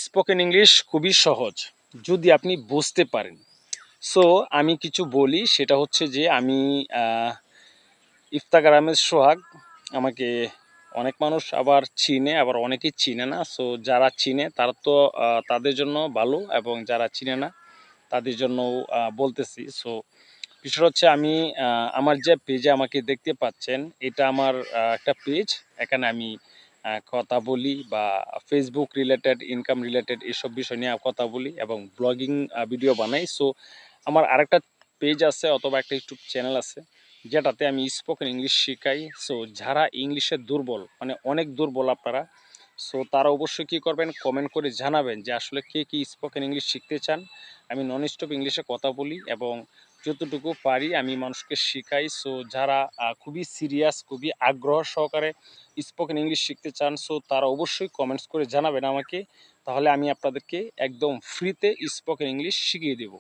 Spoken English খুবই সহজ যদি আপনি বুঝতে পারেন। সো আমি কিছু বলি, সেটা হচ্ছে যে আমি ইফতেখার আহমেদ সোহাগ। আমাকে অনেক মানুষ আবার চিনে, আবার অনেকেই চিনে না। সো যারা চিনে তারা তো তাদের জন্য ভালো, এবং যারা চিনে না তাদের জন্য বলতেছি। সো বিষয়টা হচ্ছে আমি আমার যে পেজে আমাকে দেখতে পাচ্ছেন, এটা আমার একটা পেজ। এখানে আমি কথা বলি বা ফেসবুক রিলেটেড, ইনকাম রিলেটেড এসব বিষয় নিয়ে কথা বলি এবং ব্লগিং ভিডিও বানাই। সো আমার আরেকটা পেজ আছে অথবা একটা ইউটিউব চ্যানেল আছে যেটাতে আমি স্পোকেন ইংলিশ শেখাই। সো যারা ইংলিশে দুর্বল, মানে অনেক দুর্বল আপনারা, সো তারা অবশ্যই কী করবেন, কমেন্ট করে জানাবেন যে আসলে কে কী স্পোকেন ইংলিশ শিখতে চান। আমি নন স্টপ ইংলিশে কথা বলি এবং যতটুকু পারি আমি মানুষকে শেখাই। সো যারা খুবই সিরিয়াস, খুবই আগ্রহ সহকারে স্পোকেন ইংলিশ শিখতে চান, সো তারা অবশ্যই কমেন্টস করে জানাবেন আমাকে। তাহলে আমি আপনাদেরকে একদম ফ্রিতে স্পোকেন ইংলিশ শিখিয়ে দেবো।